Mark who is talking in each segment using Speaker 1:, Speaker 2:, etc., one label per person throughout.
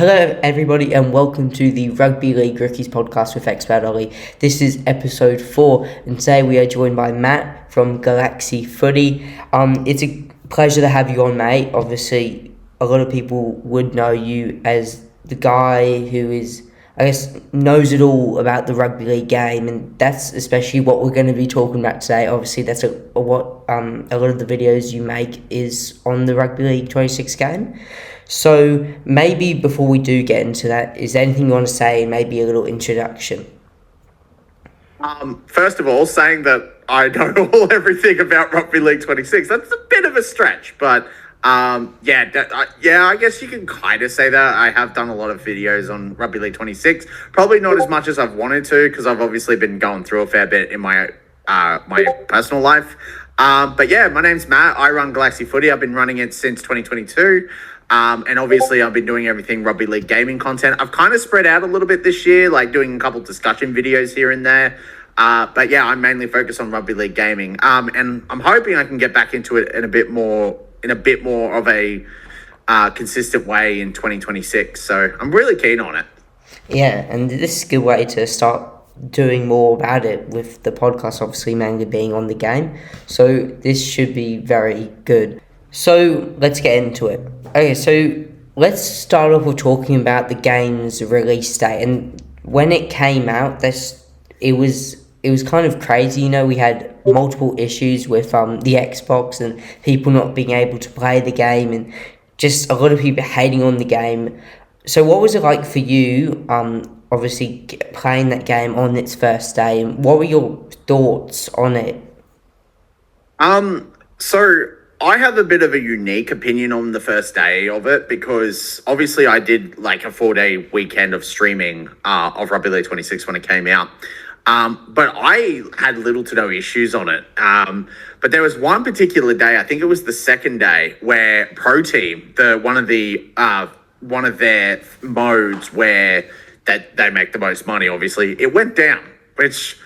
Speaker 1: Hello, everybody, and welcome to the Rugby League Rookies podcast with Expert Ollie. This is episode 4, and today we are joined by Matt from Galaxsi Footy. It's a pleasure to have you on, mate. Obviously, a lot of people would know you as the guy who knows it all about the rugby league game, and that's especially what we're going to be talking about today. Obviously, that's what a lot of the videos you make is on the Rugby League 26 game. So maybe before we do get into that, is there anything you want to say, and maybe a little introduction?
Speaker 2: First of all, saying that I know everything about Rugby League 26, that's a bit of a stretch, but I guess you can kind of say that. I have done a lot of videos on Rugby League 26, probably not as much as I've wanted to, because I've obviously been going through a fair bit in my personal life. But yeah, my name's Matt. I run Galaxsi Footy. I've been running it since 2022. And obviously I've been doing everything Rugby League gaming content. I've kind of spread out a little bit this year, like doing a couple discussion videos here and there. But yeah, I'm mainly focused on Rugby League gaming. And I'm hoping I can get back into it in a bit more of a consistent way in 2026. So I'm really keen on it.
Speaker 1: Yeah, and this is a good way to start doing more about it, with the podcast obviously mainly being on the game. So this should be very good. So let's get into it. Okay, so let's start off with talking about the game's release date. And when it came out, it was kind of crazy. You know, we had multiple issues with the Xbox and people not being able to play the game, and just a lot of people hating on the game. So what was it like for you, obviously playing that game on its first day, and what were your thoughts on it?
Speaker 2: So I have a bit of a unique opinion on the first day of it, because obviously I did like a 4-day weekend of streaming of Rugby League 26 when it came out. But I had little to no issues on it. But there was one particular day, I think it was the second day, where Pro Team, one of their modes where that they make the most money, obviously, it went down, which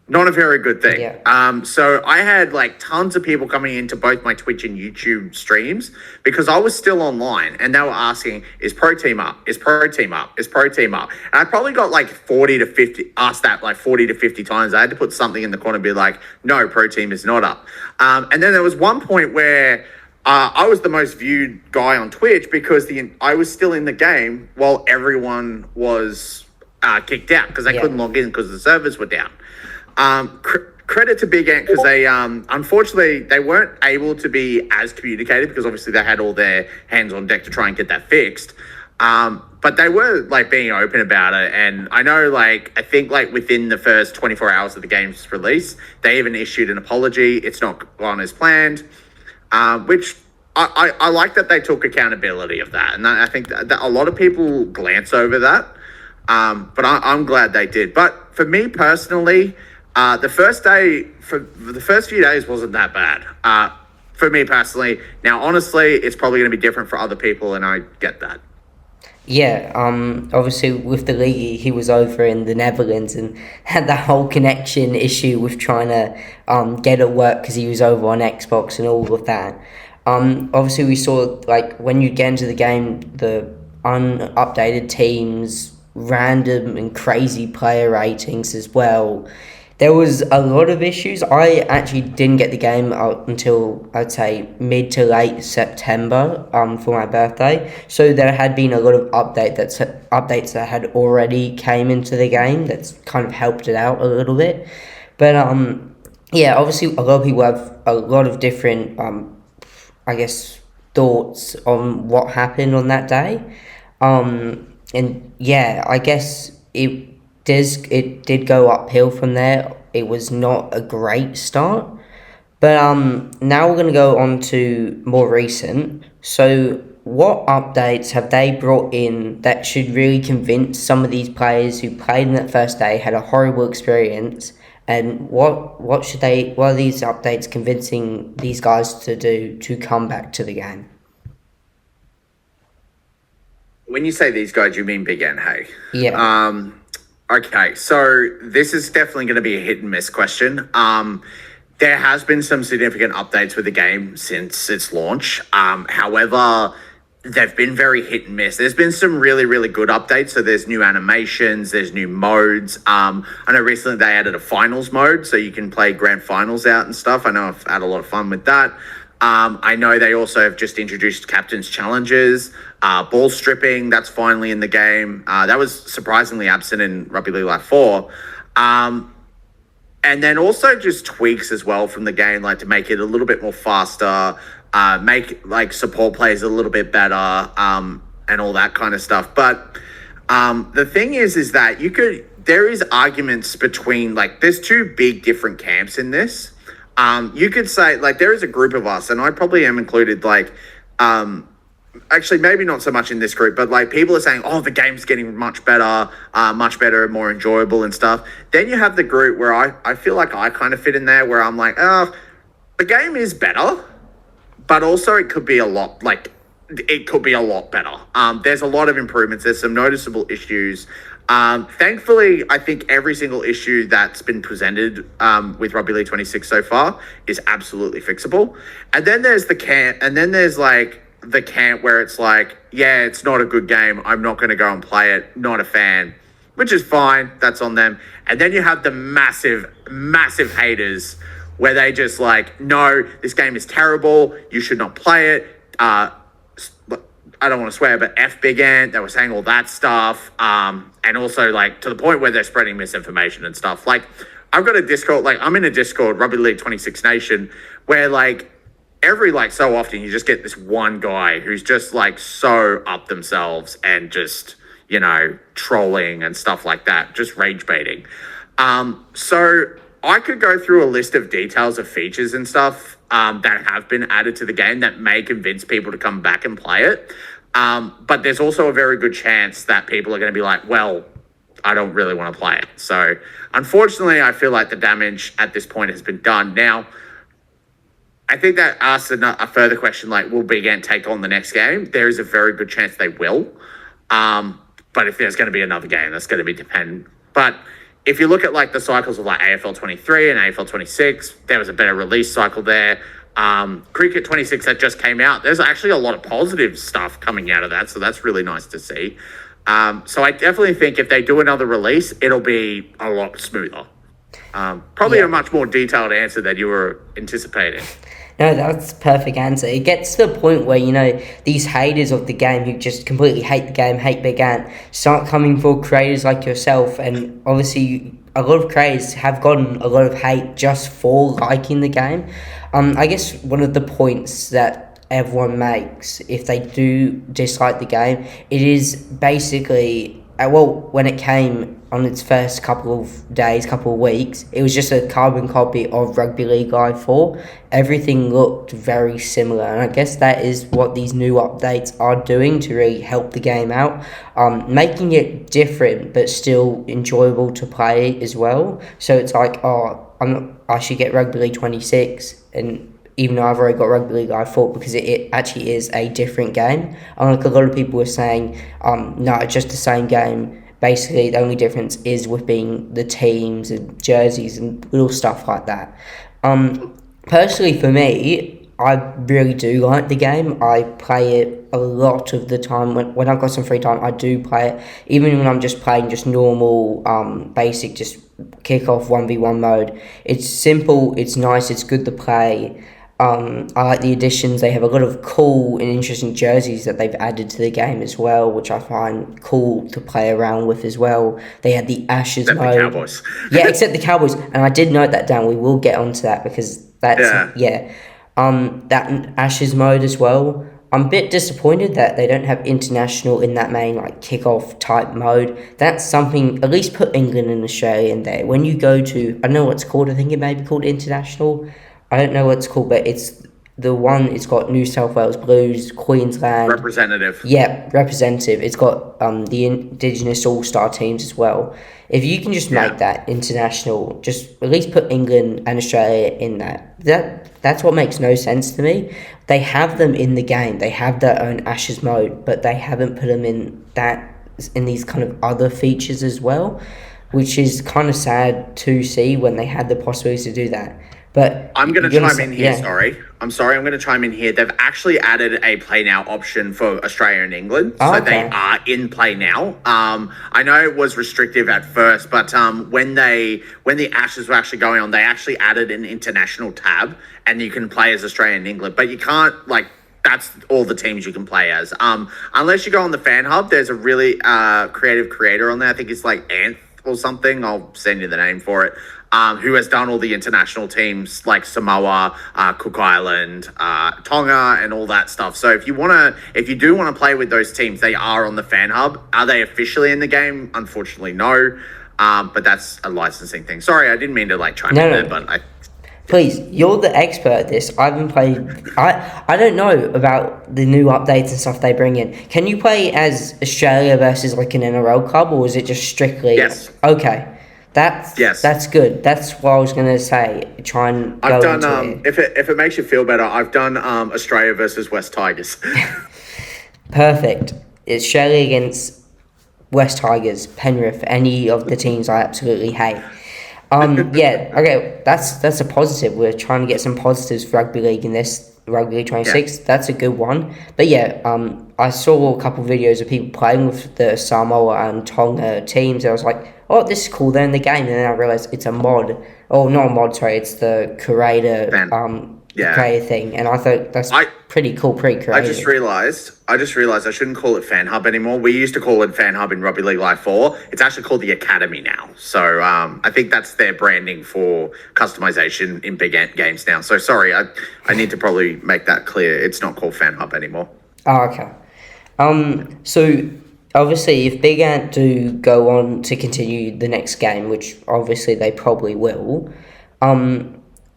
Speaker 2: not a very good thing.
Speaker 1: Yeah.
Speaker 2: So I had like tons of people coming into both my Twitch and YouTube streams, because I was still online, and they were asking, is Pro Team up? Is Pro Team up? Is Pro Team up? And I probably got like 40 to 50 times. I had to put something in the corner and be like, no, Pro Team is not up. And then there was one point where I was the most viewed guy on Twitch, because I was still in the game while everyone was kicked out, because they couldn't log in because the servers were down. Credit to Big Ant, because they unfortunately they weren't able to be as communicative, because obviously they had all their hands on deck to try and get that fixed. But they were like being open about it, and I know I think within the first 24 hours of the game's release, they even issued an apology. It's not gone as planned, which I like that they took accountability of that, and I think that a lot of people glance over that, but I'm glad they did. But for me personally, the first few days wasn't that bad. For me personally. Now, honestly, it's probably going to be different for other people, and I get that.
Speaker 1: Yeah, obviously with the league, he was over in the Netherlands and had that whole connection issue with trying to get it work, because he was over on Xbox and all of that. Obviously we saw, when you get into the game, the unupdated teams, random and crazy player ratings as well. There was a lot of issues. I actually didn't get the game until, I'd say, mid to late September for my birthday. So there had been a lot of updates that had already came into the game that's kind of helped it out a little bit. But obviously a lot of people have a lot of different, thoughts on what happened on that day. And yeah, I guess it did go uphill from there. It was not a great start. But now we're going to go on to more recent. So what updates have they brought in that should really convince some of these players who played in that first day, had a horrible experience, and what are these updates convincing these guys to do to come back to the game?
Speaker 2: When you say these guys, you mean Big N, hey?
Speaker 1: Yeah.
Speaker 2: Okay, so this is definitely going to be a hit and miss question. There has been some significant updates with the game since its launch. However, they've been very hit and miss. There's been some really, really good updates. So there's new animations, there's new modes. I know recently they added a finals mode, so you can play grand finals out and stuff. I know I've had a lot of fun with that. I know they also have just introduced captain's challenges, ball stripping. That's finally in the game. That was surprisingly absent in Rugby League Live 4. And then also just tweaks as well from the game, like to make it a little bit more faster, make like support plays a little bit better, and all that kind of stuff. But the thing is that there is arguments between, like, there's two big different camps in this. You could say, like, there is a group of us, and I probably am included, like, actually maybe not so much in this group, but like people are saying, oh, the game's getting much better, more enjoyable and stuff. Then you have the group where I feel like I kind of fit in there, where I'm like, oh, the game is better, but also it could be a lot better. There's a lot of improvements. There's some noticeable issues. Thankfully, I think every single issue that's been presented with Rugby League 26 so far is absolutely fixable. And then there's the camp where it's like, yeah, it's not a good game, I'm not going to go and play it, not a fan, which is fine, that's on them. And then you have the massive haters where they just like, no, this game is terrible, you should not play it. I don't want to swear, but F Big Ant, they were saying all that stuff, and also like to the point where they're spreading misinformation and stuff. Like, I've got a Discord, like I'm in a Discord, Rugby League 26 Nation, where like every like so often you just get this one guy who's just like so up themselves and just, you know, trolling and stuff like that, just rage baiting. So I could go through a list of details of features and stuff that have been added to the game that may convince people to come back and play it. But there's also a very good chance that people are going to be like, well, I don't really want to play it. So unfortunately, I feel like the damage at this point has been done. Now, I think that asks a further question, like, will Big Ant take on the next game? There is a very good chance they will. But if there's going to be another game, that's going to be dependent. But if you look at, like, the cycles of, like, AFL 23 and AFL 26, there was a better release cycle there. Cricket 26 that just came out, there's actually a lot of positive stuff coming out of that, so that's really nice to see. So I definitely think if they do another release, it'll be a lot smoother. Probably a much more detailed answer than you were anticipating.
Speaker 1: No, that's a perfect answer. It gets to the point where, you know, these haters of the game who just completely hate the game, hate Big Ant, start coming for creators like yourself. And obviously, a lot of creators have gotten a lot of hate just for liking the game. I guess one of the points that everyone makes, if they do dislike the game, it is basically, when it came on its first couple of days, couple of weeks, it was just a carbon copy of Rugby League Live 4. Everything looked very similar, and I guess that is what these new updates are doing to really help the game out, making it different but still enjoyable to play as well. So it's like, I should get Rugby League 26, and even though I've already got Rugby League Live 4, because it actually is a different game. Unlike a lot of people were saying, no, it's just the same game. Basically, the only difference is with being the teams and jerseys and little stuff like that. Personally, for me, I really do like the game. I play it a lot of the time. When I've got some free time, I do play it. Even when I'm just playing just normal, basic, just kick-off 1v1 mode. It's simple, it's nice, it's good to play. I like the additions. They have a lot of cool and interesting jerseys that they've added to the game as well, which I find cool to play around with as well. They had the Ashes
Speaker 2: except
Speaker 1: mode.
Speaker 2: The Cowboys.
Speaker 1: Yeah, except the Cowboys. And I did note that down. We will get onto that because that's... that Ashes mode as well. I'm a bit disappointed that they don't have international in that main, like, kick-off type mode. That's something... At least put England and Australia in there. When you go to... I don't know what it's called. I think it may be called international. I don't know what it's called, but it's the one, it's got New South Wales Blues, Queensland.
Speaker 2: Representative.
Speaker 1: Yeah, representative. It's got the Indigenous All-Star teams as well. If you can just make that international, just at least put England and Australia in that's what makes no sense to me. They have them in the game. They have their own Ashes mode, but they haven't put them in these kind of other features as well, which is kind of sad to see when they had the possibility to do that. But
Speaker 2: I'm going to chime in here, sorry. I'm sorry, I'm going to chime in here. They've actually added a play now option for Australia and England,
Speaker 1: Oh,
Speaker 2: so
Speaker 1: okay.
Speaker 2: they are in play now. I know it was restrictive at first, but when the Ashes were actually going on, they actually added an international tab, and you can play as Australia and England, but you can't that's all the teams you can play as. Unless you go on the fan hub, there's a really creative creator on there. I think it's like Anth or something. I'll send you the name for it. Who has done all the international teams like Samoa, Cook Island, Tonga, and all that stuff. So if you do want to play with those teams, they are on the fan hub. Are they officially in the game? Unfortunately, no. But that's a licensing thing. Sorry, I didn't mean to chime in there, but
Speaker 1: Please, you're the expert at this. I haven't played. I don't know about the new updates and stuff they bring in. Can you play as Australia versus an NRL club, or is it just strictly?
Speaker 2: Yes.
Speaker 1: Okay, that's good. That's what I was gonna say. Try and.
Speaker 2: I've done. If it makes you feel better, I've done Australia versus West Tigers.
Speaker 1: Perfect. It's Australia against West Tigers, Penrith, any of the teams I absolutely hate. Yeah, okay, that's a positive. We're trying to get some positives for Rugby League in this Rugby League 26. Yeah. That's a good one. But yeah, I saw a couple of videos of people playing with the Samoa and Tonga teams, and I was like, oh, this is cool, they're in the game, and then I realised it's a mod. Oh, not a mod, sorry, it's the creator creator thing, and I thought that's pretty cool, pretty creative.
Speaker 2: I just realised I shouldn't call it Fan Hub anymore. We used to call it Fan Hub in Rugby League Live 4. It's actually called the Academy now. So I think that's their branding for customization in big games now. So sorry, I need to probably make that clear. It's not called Fan Hub anymore.
Speaker 1: Oh, okay. So obviously if Big Ant do go on to continue the next game, which obviously they probably will,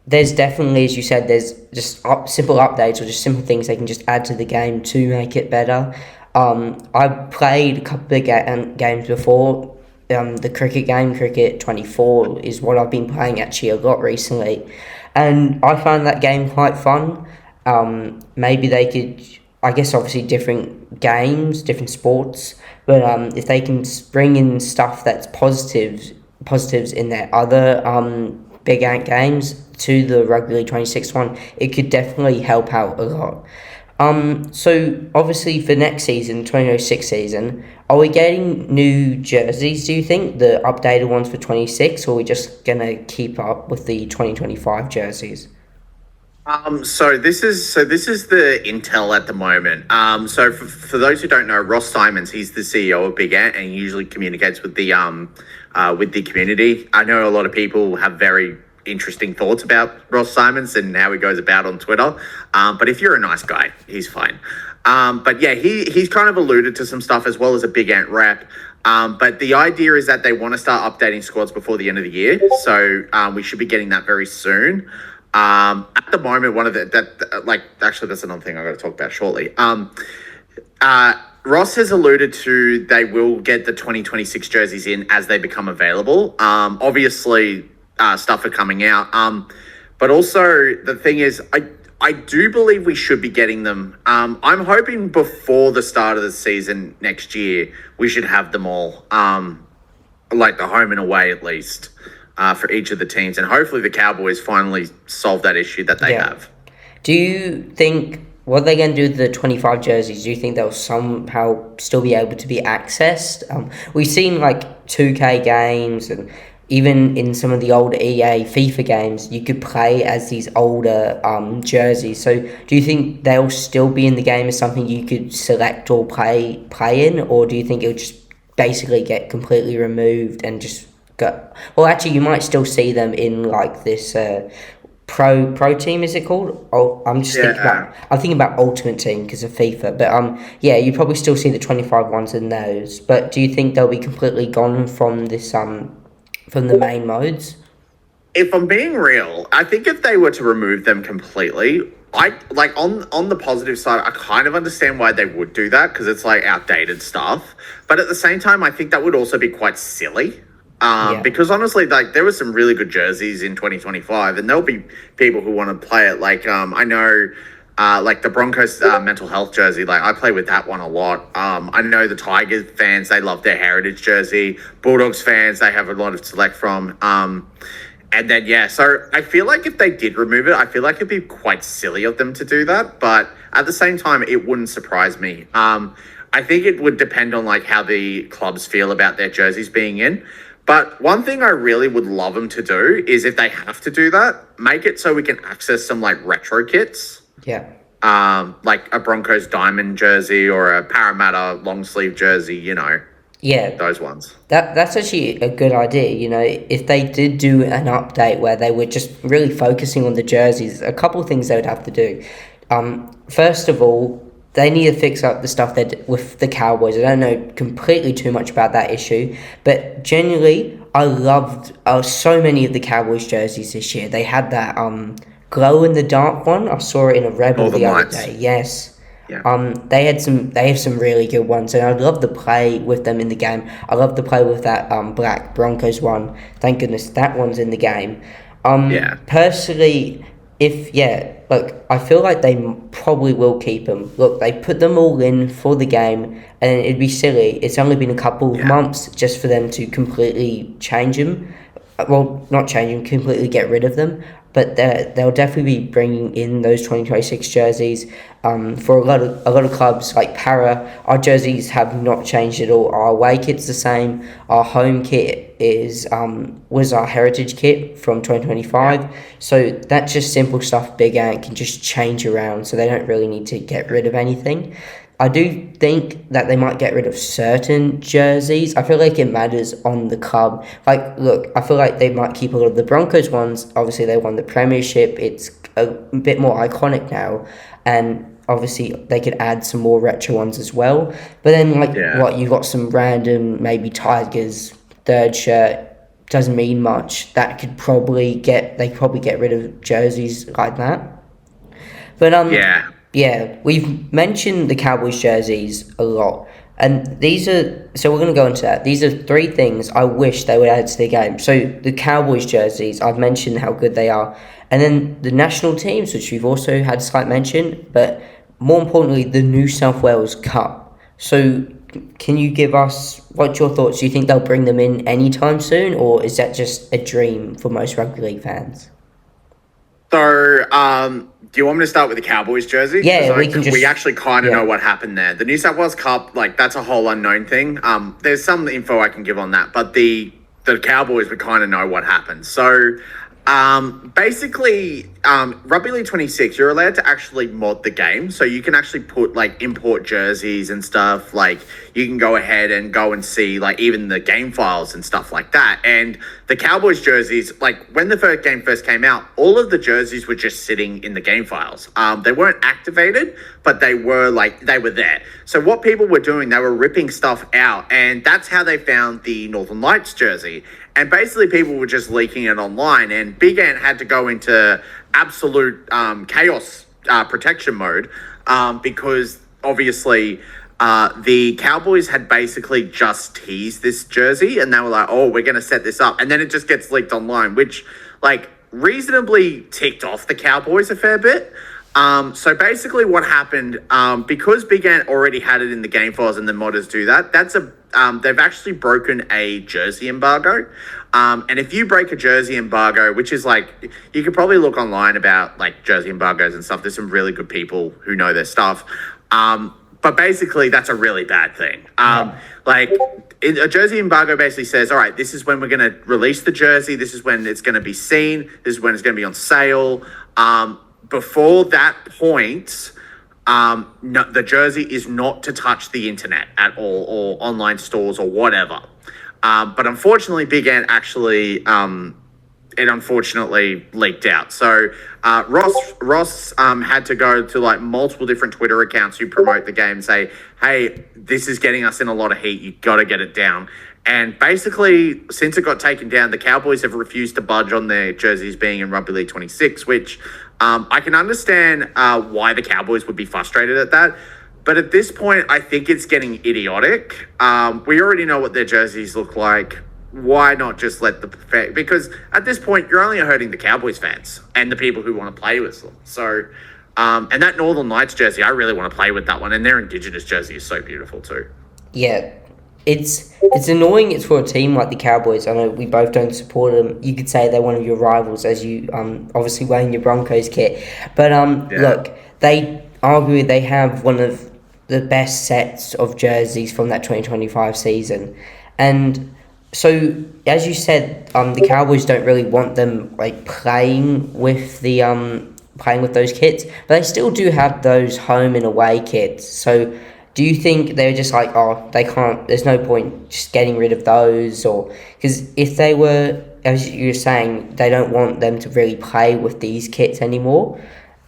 Speaker 1: there's definitely, as you said, there's just simple updates or just simple things they can just add to the game to make it better. I've played a couple of games before. The cricket game, Cricket 24, is what I've been playing actually a lot recently. And I found that game quite fun. Maybe they could, I guess obviously different games, different sports, but if they can bring in stuff that's positives in their other Big Ant games to the Rugby League 26 one, it could definitely help out a lot. So obviously for next season, 2006 season, are we getting new jerseys, do you think? The updated ones for 26, or are we just going to keep up with the 2025 jerseys?
Speaker 2: So this is the intel at the moment. So for those who don't know, Ross Simons, he's the CEO of Big Ant, and he usually communicates with the community. I know a lot of people have very interesting thoughts about Ross Simons and how he goes about on Twitter. But if you're a nice guy, he's fine. But yeah, he's kind of alluded to some stuff as well as a Big Ant rep. But the idea is that they want to start updating squads before the end of the year. So we should be getting that very soon. At the moment, actually, that's another thing I got to talk about shortly. Ross has alluded to they will get the 2026 jerseys in as they become available. Obviously, stuff are coming out. But also, the thing is, I do believe we should be getting them. I'm hoping before the start of the season next year, we should have them all, like the home and away at least, for each of the teams. And hopefully the Cowboys finally solve that issue that they have.
Speaker 1: Do you think, what are they going to do with the 25 jerseys? Do you think they'll somehow still be able to be accessed? We've seen 2K games, and even in some of the older EA FIFA games, you could play as these older jerseys. So do you think they'll still be in the game as something you could select or play in? Or do you think it'll just basically get completely removed and just go? Well, actually, you might still see them in this pro team, is it called? Oh, I'm thinking about Ultimate Team because of FIFA. But yeah, you probably still see the 25 ones in those. But do you think they'll be completely gone from this from the main modes?
Speaker 2: If I'm being real, I think if they were to remove them completely, I on the positive side, I kind of understand why they would do that because it's outdated stuff. But at the same time, I think that would also be quite silly. Because honestly, there were some really good jerseys in 2025, and there'll be people who want to play it. I know, the Broncos mental health jersey. I play with that one a lot. I know the Tigers fans, they love their heritage jersey. Bulldogs fans, they have a lot to select from. And then, yeah, so I feel like if they did remove it, I feel like it'd be quite silly of them to do that. But at the same time, it wouldn't surprise me. I think it would depend on like how the clubs feel about their jerseys being in. But one thing I really would love them to do is if they have to do that, make it so we can access some like retro kits.
Speaker 1: Yeah.
Speaker 2: Like a Broncos diamond jersey or a Parramatta long sleeve jersey,
Speaker 1: Yeah.
Speaker 2: those ones.
Speaker 1: That's actually a good idea. If they did do an update where they were just really focusing on the jerseys, a couple of things they would have to do. First of all, they need to fix up the stuff with the Cowboys. I don't know completely too much about that issue, but genuinely, I loved so many of the Cowboys jerseys this year. They had that glow in the dark one. I saw it in a Rebel the other day. Yes.
Speaker 2: Yeah.
Speaker 1: They have some really good ones, and I'd love to play with them in the game. I love to play with that black Broncos one. Thank goodness that one's in the game. Personally, look, I feel like they probably will keep them. Look, they put them all in for the game, and it'd be silly. It's only been a couple of months just for them to completely change them. Well, not change them, completely get rid of them. But they'll definitely be bringing in those 2026 jerseys. For a lot of clubs like Para, our jerseys have not changed at all. Our away kit's the same. Our home kit was our heritage kit from 2025. So that's just simple stuff Big Ant can just change around. So they don't really need to get rid of anything. I do think that they might get rid of certain jerseys. I feel like it matters on the club. Like, look, I feel like they might keep a lot of the Broncos ones. Obviously, they won the premiership. It's a bit more iconic now. And obviously, they could add some more retro ones as well. But then, you've got some random, maybe Tigers third shirt. Doesn't mean much. That could probably get rid of jerseys like that. But, Yeah, we've mentioned the Cowboys jerseys a lot, and so we're going to go into that. These are three things I wish they would add to the game. So the Cowboys jerseys, I've mentioned how good they are, and then the national teams, which we've also had a slight mention, but more importantly, the New South Wales Cup. So can you give us, what's your thoughts? Do you think they'll bring them in anytime soon, or is that just a dream for most rugby league fans?
Speaker 2: So, do you want me to start with the Cowboys jersey?
Speaker 1: Yeah,
Speaker 2: we actually kind of know what happened there. The New South Wales Cup, that's a whole unknown thing. There's some info I can give on that, but the Cowboys would kind of know what happened. So, basically, Rugby League 26, you're allowed to actually mod the game. So you can actually put import jerseys and stuff. You can go ahead and go and see even the game files and stuff like that. And the Cowboys jerseys, when the first game first came out, all of the jerseys were just sitting in the game files. They weren't activated, but they were there. So what people were doing, they were ripping stuff out, and that's how they found the Northern Lights jersey. And basically people were just leaking it online, and Big Ant had to go into absolute chaos protection mode because obviously the Cowboys had basically just teased this jersey, and they were like, oh, we're going to set this up. And then it just gets leaked online, which reasonably ticked off the Cowboys a fair bit. So basically what happened, because Big Ant already had it in the game files and the modders do that, they've actually broken a jersey embargo. And if you break a jersey embargo, which is you could probably look online about jersey embargoes and stuff. There's some really good people who know their stuff. But basically that's a really bad thing. A jersey embargo basically says, all right, this is when we're going to release the jersey. This is when it's going to be seen. This is when it's going to be on sale. Before that point, no, the jersey is not to touch the internet at all, or online stores or whatever. But unfortunately, Big Ant actually, it unfortunately leaked out. So Ross had to go to multiple different Twitter accounts who promote the game and say, hey, this is getting us in a lot of heat. You got to get it down. And basically, since it got taken down, the Cowboys have refused to budge on their jerseys being in Rugby League 26, which I can understand why the Cowboys would be frustrated at that. But at this point, I think it's getting idiotic. We already know what their jerseys look like. Why not just let because at this point, you're only hurting the Cowboys fans and the people who want to play with them. So, and that Northern Lights jersey, I really want to play with that one. And their Indigenous jersey is so beautiful too.
Speaker 1: Yeah. It's it's annoying. It's for a team like the Cowboys. I know we both don't support them. You could say they're one of your rivals, as you obviously wearing your Broncos kit. But look, they have one of the best sets of jerseys from that 2025 season, and so as you said, the Cowboys don't really want them like playing with those kits, but they still do have those home and away kits. So do you think they're just like, oh, they can't, there's no point just getting rid of those? Or because if they were, as you were saying, they don't want them to really play with these kits anymore,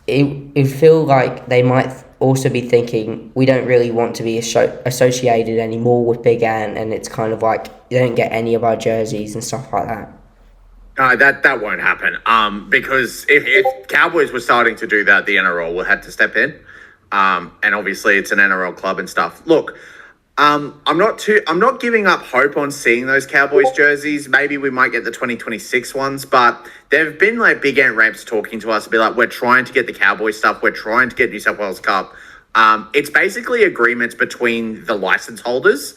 Speaker 1: it feel like they might also be thinking, we don't really want to be associated anymore with Big Ant, and it's kind of like you don't get any of our jerseys and stuff like that.
Speaker 2: That won't happen. Because if Cowboys were starting to do that, the NRL would have to step in. And obviously it's an NRL club and stuff. Look, I'm not giving up hope on seeing those Cowboys jerseys. Maybe we might get the 2026 ones, but there've been like Big Ant reps talking to us to be like, we're trying to get the Cowboys stuff. We're trying to get New South Wales Cup. It's basically agreements between the license holders,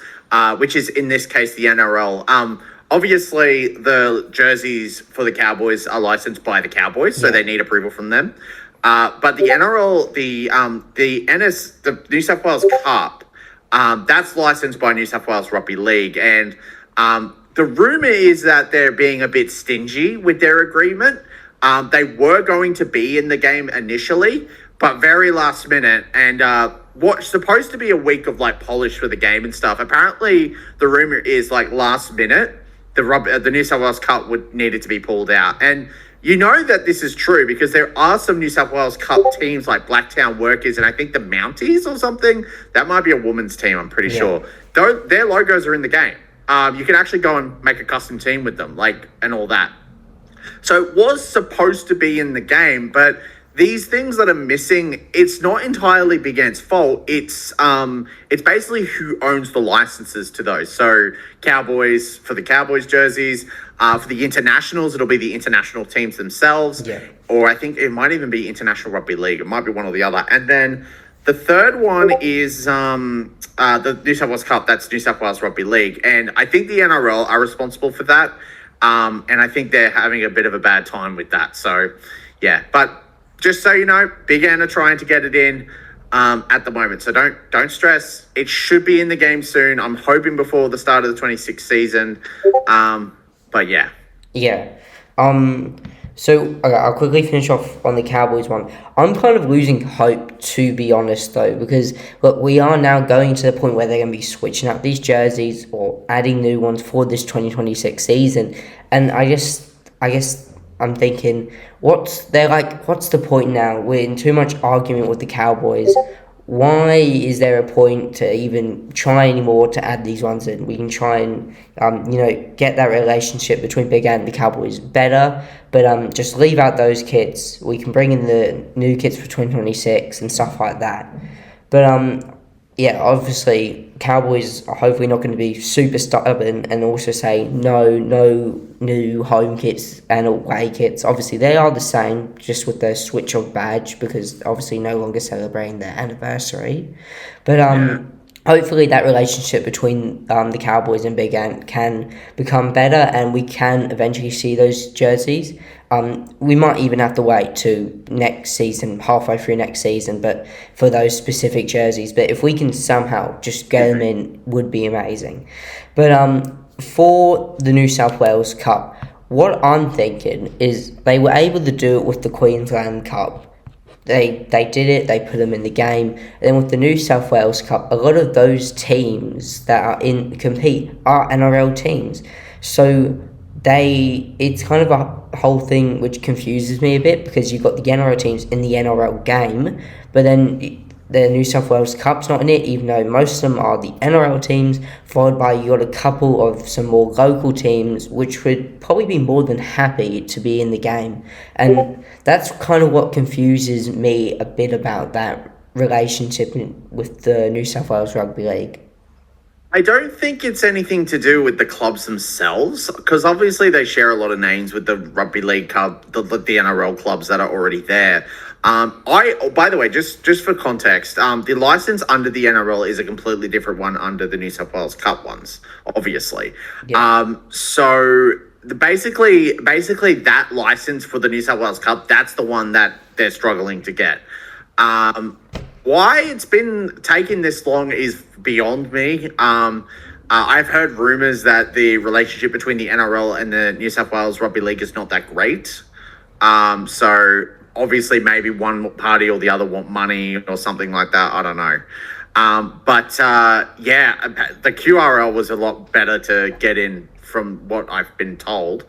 Speaker 2: which is in this case the NRL. Obviously the jerseys for the Cowboys are licensed by the Cowboys, so they need approval from them. But the NRL, the New South Wales Cup, that's licensed by New South Wales Rugby League. And the rumour is that they're being a bit stingy with their agreement. They were going to be in the game initially, but very last minute. And what's supposed to be a week of like polish for the game and stuff. Apparently, the rumour is like last minute, the New South Wales Cup needed to be pulled out. And you know that this is true because there are some New South Wales Cup teams like Blacktown Workers and I think the Mounties or something. That might be a women's team, I'm pretty sure. Their logos are in the game. You can actually go and make a custom team with them, and all that. So it was supposed to be in the game, but these things that are missing, it's not entirely Big Ant's fault. It's basically who owns the licenses to those. So Cowboys for the Cowboys jerseys, for the internationals, it'll be the international teams themselves. Yeah. Or I think it might even be International Rugby League. It might be one or the other. And then the third one is the New South Wales Cup. That's New South Wales Rugby League. And I think the NRL are responsible for that. And I think they're having a bit of a bad time with that. So, yeah. But just so you know, Big Ant are trying to get it in at the moment. So don't stress. It should be in the game soon. I'm hoping before the start of the 26th season. But yeah.
Speaker 1: Yeah. So I'll quickly finish off on the Cowboys one. I'm kind of losing hope, to be honest, though, because look, we are now going to the point where they're going to be switching up these jerseys or adding new ones for this 2026 season, and I guess I'm thinking, what's the point now? We're in too much argument with the Cowboys. Why is there a point to even try anymore to add these ones in? We can try and, get that relationship between Big Ant and the Cowboys better, but just leave out those kits. We can bring in the new kits for 2026 and stuff like that. But, obviously, Cowboys are hopefully not going to be super stubborn and also say no new home kits and away kits. Obviously, they are the same, just with the switch of badge because obviously no longer celebrating their anniversary. But hopefully that relationship between the Cowboys and Big Ant can become better and we can eventually see those jerseys. We might even have to wait to next season, halfway through next season, but for those specific jerseys. But if we can somehow just get them in, would be amazing. But for the New South Wales Cup, what I'm thinking is they were able to do it with the Queensland Cup. They did it, they put them in the game. And then with the New South Wales Cup, a lot of those teams that are compete are NRL teams. So it's kind of a whole thing which confuses me a bit because you've got the NRL teams in the NRL game, but then the New South Wales Cup's not in it, even though most of them are the NRL teams, followed by you got a couple of some more local teams which would probably be more than happy to be in the game. And that's kind of what confuses me a bit about that relationship with the New South Wales Rugby League.
Speaker 2: I don't think it's anything to do with the clubs themselves, because obviously they share a lot of names with the Rugby League Cup, the NRL clubs that are already there. By the way, just for context, the license under the NRL is a completely different one under the New South Wales Cup ones, obviously.
Speaker 1: Yeah.
Speaker 2: So basically that license for the New South Wales Cup, that's the one that they're struggling to get. Why it's been taking this long is beyond me. I've heard rumors that the relationship between the NRL and the New South Wales Rugby League is not that great. So obviously maybe one party or the other want money or something like that. I don't know. Yeah, the QRL was a lot better to get in from what I've been told.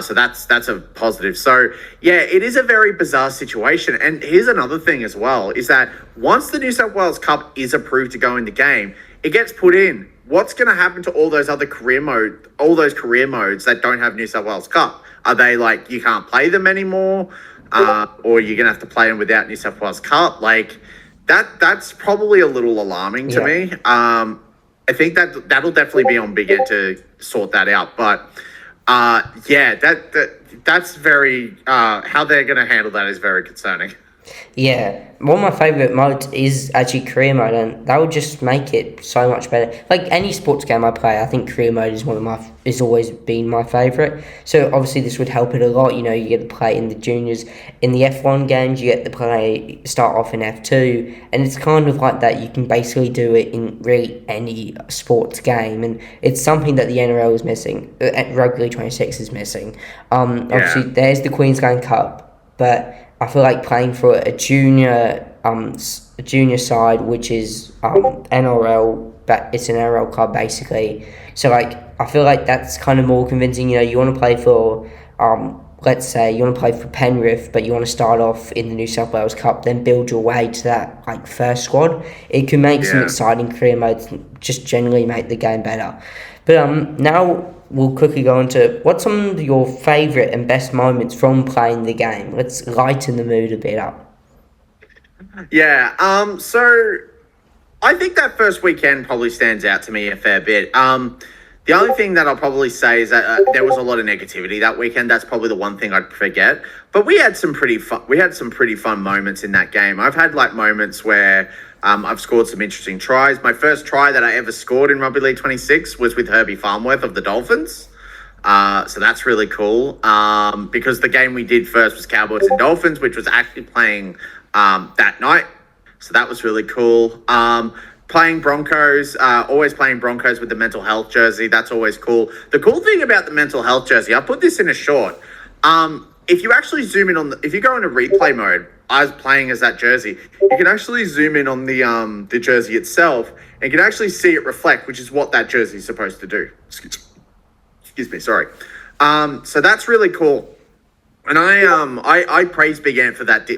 Speaker 2: So that's a positive. So yeah, it is a very bizarre situation. And here's another thing as well, is that once the New South Wales Cup is approved to go in the game, it gets put in. What's going to happen to all those career modes that don't have New South Wales Cup? Are they like, you can't play them anymore? Or you're going to have to play them without New South Wales Cup? Like that's probably a little alarming to me. I think that'll definitely be on Big Ed to sort that out. But that's very how they're going to handle that is very concerning.
Speaker 1: Yeah, one of my favourite modes is actually career mode, and that would just make it so much better. Like any sports game I play, I think career mode is always been my favourite. So obviously this would help it a lot. You know, you get to play in the juniors, in the F1 games, you get to start off in F2, and it's kind of like that. You can basically do it in really any sports game, and it's something that the NRL is missing. Rugby League 26 is missing. Obviously there's the Queensland Cup, but I feel like playing for a junior side, which is NRL, but it's an NRL club basically. So like I feel like that's kind of more convincing. You know, you want to play for let's say you want to play for Penrith, but you want to start off in the New South Wales Cup, then build your way to that like first squad. It can make some exciting career modes, just generally make the game better. But now we'll quickly go into what's some of your favourite and best moments from playing the game. Let's lighten the mood a bit up.
Speaker 2: Yeah, so I think that first weekend probably stands out to me a fair bit. The only thing that I'll probably say is that there was a lot of negativity that weekend. That's probably the one thing I'd forget. But we had some pretty fun moments in that game. I've had like moments where I've scored some interesting tries. My first try that I ever scored in Rugby League 26 was with Herbie Farnworth of the Dolphins. So that's really cool. Because the game we did first was Cowboys and Dolphins, which was actually playing that night. So that was really cool. Playing Broncos, always playing Broncos with the mental health jersey. That's always cool. The cool thing about the mental health jersey, I put this in a short. If you actually zoom in if you go into replay mode, I was playing as that jersey, you can actually zoom in on the jersey itself and you can actually see it reflect, which is what that jersey is supposed to do. Excuse me, sorry. So that's really cool. And I praise Big Ant for that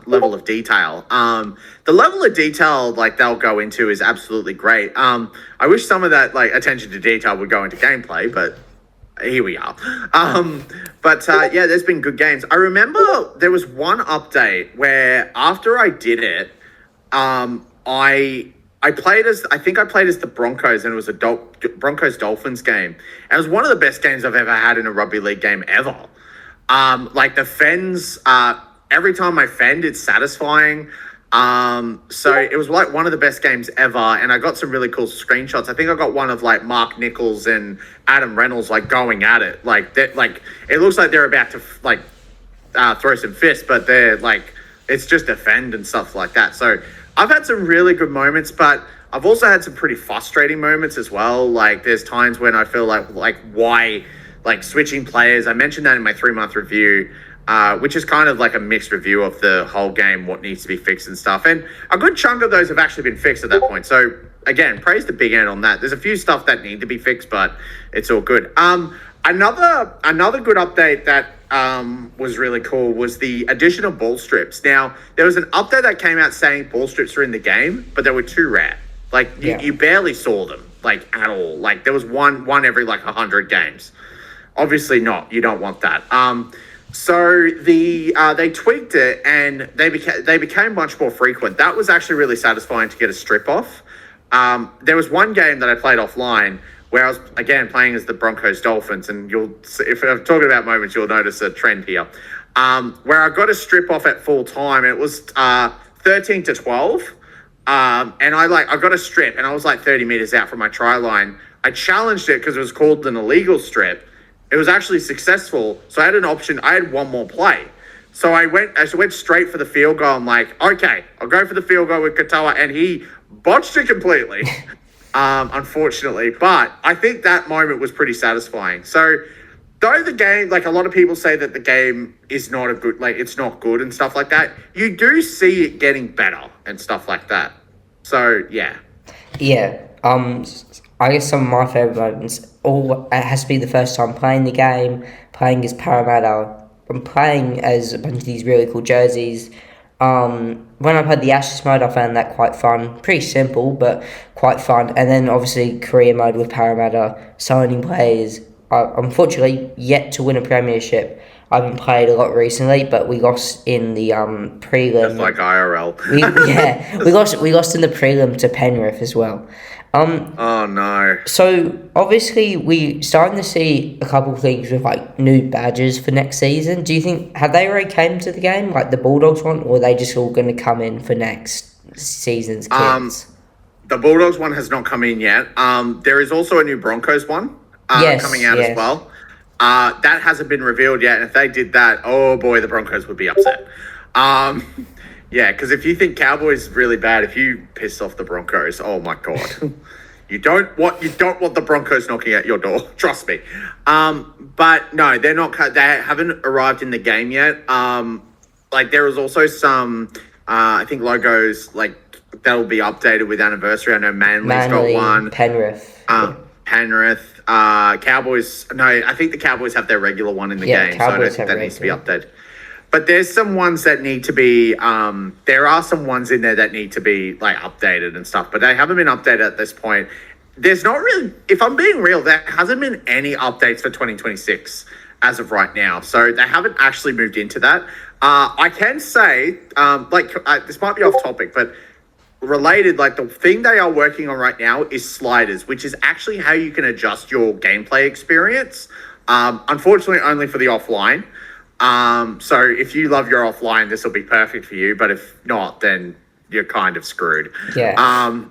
Speaker 2: level of detail. The level of detail like they'll go into is absolutely great. I wish some of that like attention to detail would go into gameplay, but here we are. Yeah, there's been good games. I remember there was one update where after I did it, I played as the Broncos, and it was a Broncos Dolphins game. And it was one of the best games I've ever had in a rugby league game ever. Like the fends, every time I fend, it's satisfying. So it was like one of the best games ever, and I got some really cool screenshots. I think I got one of like Mark Nichols and Adam Reynolds like going at it. Like that, like it looks like they're about to like throw some fists, but they're like it's just defend and stuff like that. So I've had some really good moments, but I've also had some pretty frustrating moments as well. Like there's times when I feel like why. Like switching players. I mentioned that in my 3-month review, which is kind of like a mixed review of the whole game, what needs to be fixed and stuff. And a good chunk of those have actually been fixed at that point. So again, praise the Big Ant on that. There's a few stuff that need to be fixed, but it's all good. Another good update that was really cool was the addition of ball strips. Now, there was an update that came out saying ball strips are in the game, but they were too rare. Like you barely saw them like at all. Like there was one every like 100 games. Obviously not. You don't want that. So they tweaked it and they became much more frequent. That was actually really satisfying to get a strip off. There was one game that I played offline where I was again playing as the Broncos Dolphins, and if I'm talking about moments, you'll notice a trend here. where I got a strip off at full time. It was 13-12. And I got a strip, and I was like 30 meters out from my try line. I challenged it because it was called an illegal strip. It was actually successful. So I had an option. I had one more play. So I went straight for the field goal. I'm like, okay, I'll go for the field goal with Katoa, and he botched it completely, unfortunately. But I think that moment was pretty satisfying. So though the game, like a lot of people say that the game is not it's not good and stuff like that, you do see it getting better and stuff like that. So, yeah.
Speaker 1: Yeah. I guess some of my favourite moments, it has to be the first time playing the game, playing as Parramatta, and playing as a bunch of these really cool jerseys. When I played the Ashes mode, I found that quite fun. Pretty simple, but quite fun. And then, obviously, career mode with Parramatta, signing players. Unfortunately, yet to win a premiership. I've been played a lot recently, but we lost in the prelim.
Speaker 2: Just like IRL.
Speaker 1: we lost in the prelim to Penrith as well.
Speaker 2: Oh no.
Speaker 1: So obviously we starting to see a couple of things with like new badges for next season. Do you think have they already came to the game, like the Bulldogs one, or are they just all going to come in for next season's kids?
Speaker 2: The Bulldogs one has not come in yet. There is also a new Broncos one coming out as well. That hasn't been revealed yet, and if they did that, oh boy, the Broncos would be upset. Yeah, because if you think Cowboys is really bad, if you piss off the Broncos, oh my god, you don't want the Broncos knocking at your door. Trust me. But no, they're not. They haven't arrived in the game yet. There was also some, I think logos that'll be updated with anniversary. I know Manly's got one.
Speaker 1: Penrith.
Speaker 2: Penrith. Cowboys. No, I think the Cowboys have their regular one in the game, so I don't think that needs to be updated. But there's some ones that need to be, there are some ones in there that need to be updated and stuff, but they haven't been updated at this point. There's not really, if I'm being real, there hasn't been any updates for 2026 as of right now. So they haven't actually moved into that. I can say, this might be off topic, but related, the thing they are working on right now is sliders, which is actually how you can adjust your gameplay experience. Unfortunately, only for the offline. So if you love your offline, this will be perfect for you. But if not, then you're kind of screwed.
Speaker 1: Yeah.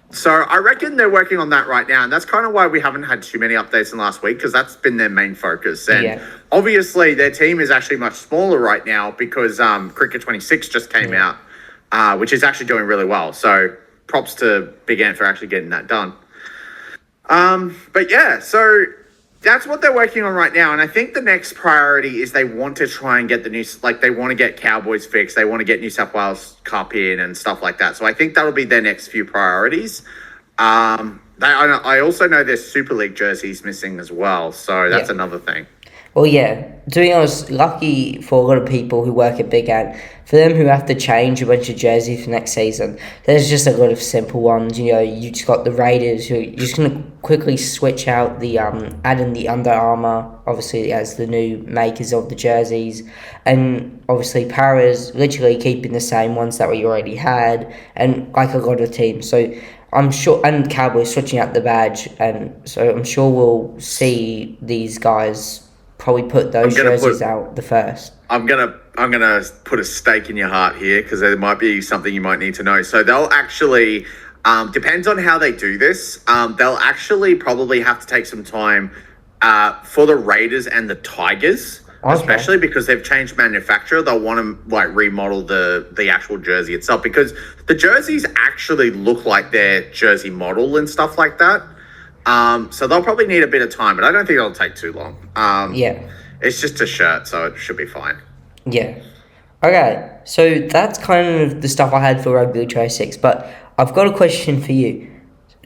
Speaker 2: So I reckon they're working on that right now. And that's kind of why we haven't had too many updates in the last week, because that's been their main focus. And obviously their team is actually much smaller right now because Cricket 26 just came out, which is actually doing really well. So props to Big Ant for actually getting that done. But yeah, so that's what they're working on right now. And I think the next priority is they want to try and get they want to get Cowboys fixed. They want to get New South Wales Cup in and stuff like that. So I think that'll be their next few priorities. I also know there's Super League jerseys missing as well. So that's another thing.
Speaker 1: Well, yeah, to be honest, lucky for a lot of people who work at Big Ant, for them who have to change a bunch of jerseys for next season, there's just a lot of simple ones. You just got the Raiders who you're just going to quickly switch out add in the Under Armour, obviously as the new makers of the jerseys, and obviously Para's literally keeping the same ones that we already had, and a lot of teams. So I'm sure, and Cowboys switching out the badge, and so I'm sure we'll see these guys probably put those jerseys out the first.
Speaker 2: I'm gonna put a stake in your heart here because there might be something you might need to know. So they'll actually depends on how they do this. They'll actually probably have to take some time for the Raiders and the Tigers, especially because they've changed manufacturer. They'll want to remodel the actual jersey itself because the jerseys actually look like their jersey model and stuff like that. So they'll probably need a bit of time, but I don't think it'll take too long. It's just a shirt, so it should be fine.
Speaker 1: Yeah. Okay, so that's kind of the stuff I had for Rugby League 26, but I've got a question for you.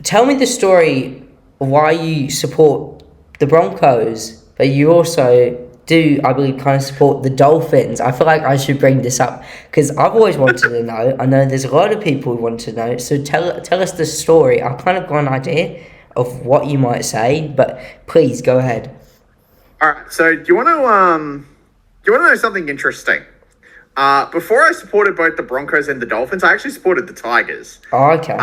Speaker 1: Tell me the story of why you support the Broncos, but you also do, I believe, kind of support the Dolphins. I feel like I should bring this up because I've always wanted to know. I know there's a lot of people who want to know, so tell us the story. I've kind of got an idea of what you might say, but please go ahead.
Speaker 2: All right. So do you want to know something interesting? Before I supported both the Broncos and the Dolphins, I actually supported the Tigers.
Speaker 1: Oh, okay.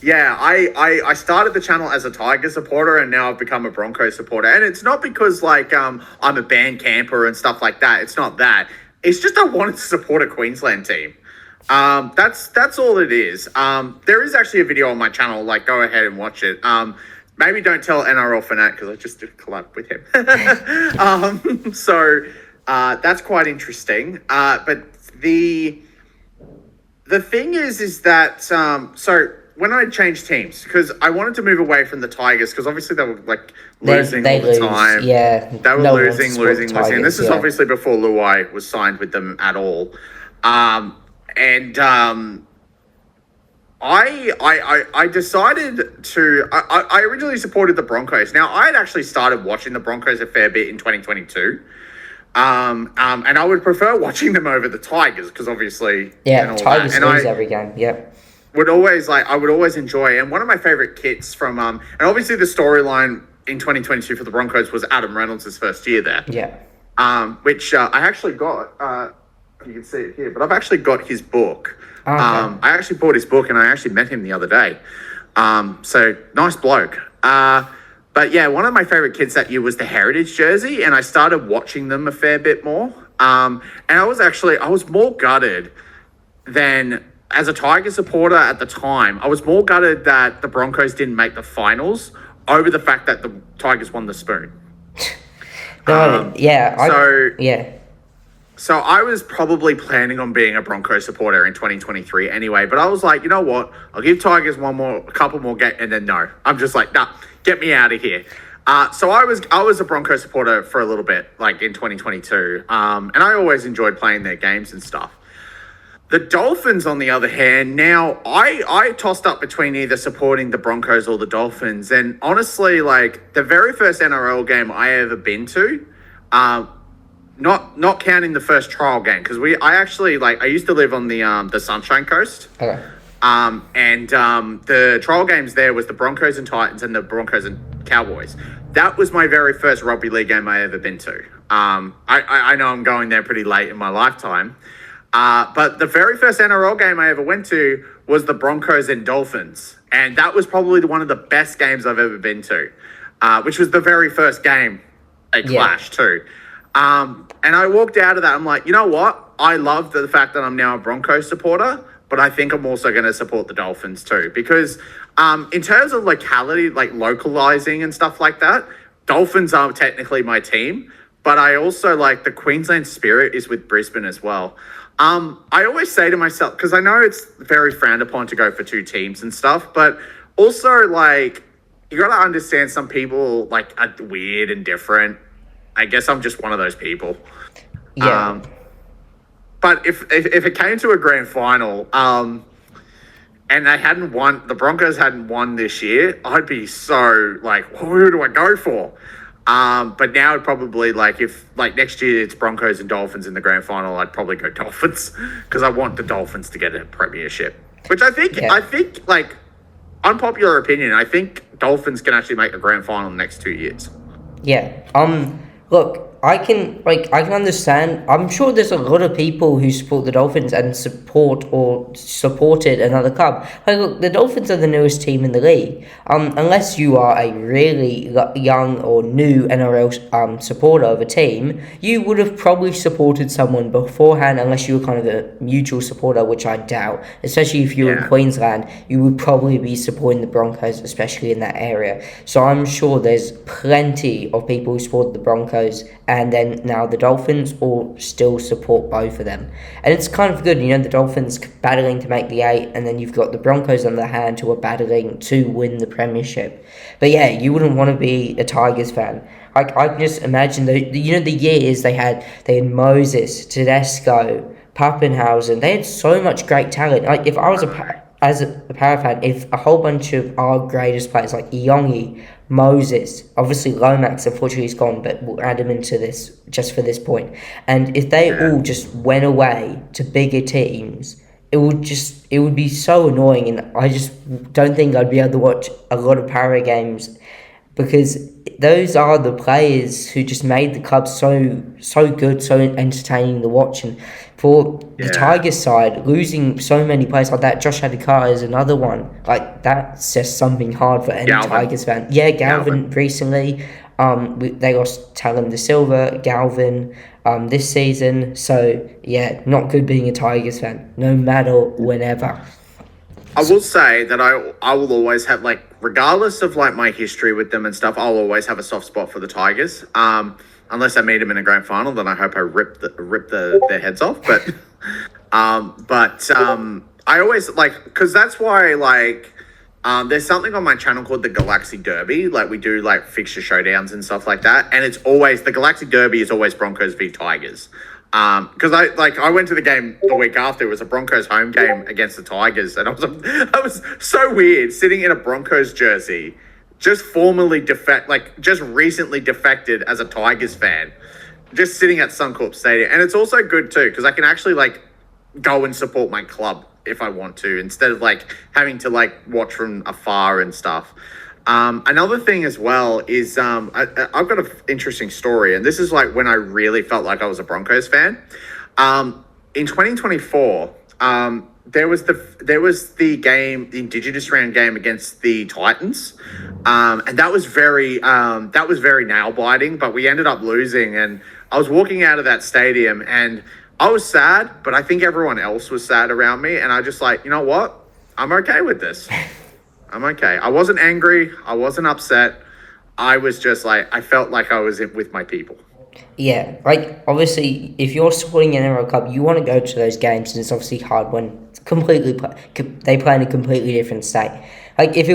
Speaker 2: Yeah, I started the channel as a Tiger supporter and now I've become a Broncos supporter. And it's not because like I'm a band camper and stuff like that. It's not that. It's just I wanted to support a Queensland team. That's all it is. There is actually a video on my channel. Like, go ahead and watch it. Maybe don't tell NRL Fanatic because I just did a collab with him. So that's quite interesting. But the thing is that so when I changed teams, because I wanted to move away from the Tigers, because obviously they were like losing all the time.
Speaker 1: Yeah,
Speaker 2: they were losing. This is obviously before Luai was signed with them at all. I decided to. I originally supported the Broncos. Now I had actually started watching the Broncos a fair bit in 2022. And I would prefer watching them over the Tigers because obviously
Speaker 1: Tigers lose every game. Yep.
Speaker 2: I would always enjoy, and one of my favorite kits from and obviously the storyline in 2022 for the Broncos was Adam Reynolds' first year there.
Speaker 1: Yeah.
Speaker 2: Which I actually got. You can see it here, but I've actually got his book.
Speaker 1: Okay.
Speaker 2: I actually bought his book, and I actually met him the other day. So nice bloke. But yeah, one of my favorite kits that year was the Heritage jersey, and I started watching them a fair bit more. And I was more gutted than, as a Tiger supporter at the time, I was more gutted that the Broncos didn't make the finals over the fact that the Tigers won the spoon. So I was probably planning on being a Broncos supporter in 2023 anyway, but I was like, you know what? I'll give Tigers a couple more games, and then no. I'm just like, nah, get me out of here. So I was a Broncos supporter for a little bit, like in 2022, and I always enjoyed playing their games and stuff. The Dolphins, on the other hand, now I tossed up between either supporting the Broncos or the Dolphins, and honestly, like the very first NRL game I ever been to, not counting the first trial game, because I used to live on the Sunshine Coast.
Speaker 1: Okay.
Speaker 2: And the trial games there was the Broncos and Titans and the Broncos and Cowboys. That was my very first rugby league game I ever been to. I know I'm going there pretty late in my lifetime. But the very first NRL game I ever went to was the Broncos and Dolphins. And that was probably one of the best games I've ever been to, which was the very first game they clashed too. And I walked out of that. I'm like, you know what? I love the fact that I'm now a Broncos supporter, but I think I'm also going to support the Dolphins too. Because in terms of locality, like localizing and stuff like that, Dolphins are technically my team. But I also like the Queensland spirit is with Brisbane as well. I always say to myself, because I know it's very frowned upon to go for two teams and stuff, but also like you got to understand some people like are weird and different. I guess I'm just one of those people.
Speaker 1: Yeah.
Speaker 2: But if it came to a grand final, and they hadn't won, the Broncos hadn't won this year, I'd be so like, who do I go for? But now it'd probably like if like next year it's Broncos and Dolphins in the grand final, I'd probably go Dolphins because I want the Dolphins to get a premiership. Which I think like unpopular opinion, I think Dolphins can actually make a grand final in the next 2 years.
Speaker 1: Yeah. Look, I can understand. I'm sure there's a lot of people who support the Dolphins and supported another club. Like, look, the Dolphins are the newest team in the league. Unless you are a really young or new NRL supporter of a team, you would have probably supported someone beforehand, unless you were kind of a mutual supporter, which I doubt. Especially if you're in Queensland, you would probably be supporting the Broncos, especially in that area. So I'm sure there's plenty of people who support the Broncos and then now the Dolphins, or still support both of them. And it's kind of good, the Dolphins battling to make the 8, and then you've got the Broncos on the hand who are battling to win the premiership. But yeah, you wouldn't want to be a Tigers fan. I can just imagine the years they had Moses, Tedesco, Pappenhausen. They had so much great talent. Like if I was as a Para fan, if a whole bunch of our greatest players like Iongi, Moses, obviously Lomax unfortunately is gone, but we'll add him into this just for this point. And if they all just went away to bigger teams, it would be so annoying, and I just don't think I'd be able to watch a lot of Para games because those are the players who just made the club so good, so entertaining to watch. And for the Tigers side, losing so many players like that, Josh Adhikar is another one. Like, that's just something hard for any Tigers fan. Yeah, Galvin recently. They lost Talon De Silva, Galvin, this season. So, yeah, not good being a Tigers fan, no matter whenever.
Speaker 2: I will say that I will always have, like, regardless of, like, my history with them and stuff, I'll always have a soft spot for the Tigers. Unless I meet them in a grand final, then I hope I rip their heads off. But I always, like, because that's why, like, there's something on my channel called the Galaxsi Derby. Like, we do, like, fixture showdowns and stuff like that. And it's always, the Galaxsi Derby is always Broncos v Tigers. Because I went to the game the week after. It was a Broncos home game against the Tigers, and I was so weird sitting in a Broncos jersey, just just recently defected as a Tigers fan, just sitting at Suncorp Stadium. And it's also good too because I can actually, like, go and support my club if I want to, instead of, like, having to, like, watch from afar and stuff. Another thing as well is I've got an interesting story, and this is, like, when I really felt like I was a Broncos fan. In 2024, there was the game, the Indigenous round game against the Titans, and that was very nail biting. But we ended up losing, and I was walking out of that stadium, and I was sad, but I think everyone else was sad around me, and I just, like, you know what? I'm okay with this. I'm okay. I wasn't angry. I wasn't upset. I was just, like, I felt like I was with my people.
Speaker 1: Yeah, like, obviously, if you're supporting an NRL club, you want to go to those games, and it's obviously hard when they play in a completely different state. Like, if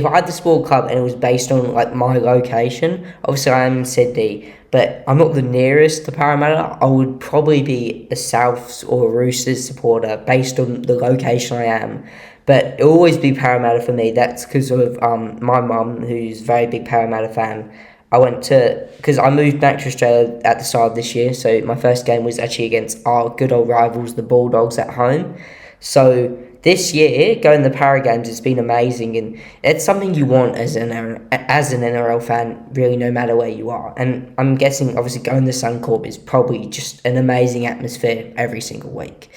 Speaker 1: I had the sport club and it was based on, like, my location, obviously I am in Sydney, but I'm not the nearest to Parramatta. I would probably be a Souths or a Roosters supporter based on the location I am. But it'll always be Parramatta for me. That's because of my mum, who's a very big Parramatta fan. Because I moved back to Australia at the start of this year, so my first game was actually against our good old rivals, the Bulldogs, at home. So this year, going to the Para games, it's been amazing, and it's something you want as an NRL fan, really, no matter where you are. And I'm guessing, obviously, going to Suncorp is probably just an amazing atmosphere every single week.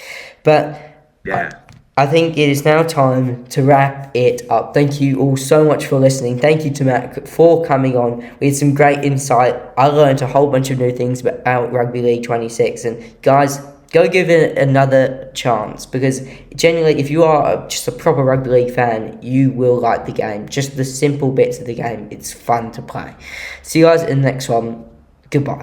Speaker 1: But
Speaker 2: yeah.
Speaker 1: I think it is now time to wrap it up. Thank you all so much for listening. Thank you to Matt for coming on. We had some great insight. I learned a whole bunch of new things about Rugby League 26. And guys, go give it another chance, because genuinely, if you are just a proper Rugby League fan, you will like the game. Just the simple bits of the game. It's fun to play. See you guys in the next one. Goodbye.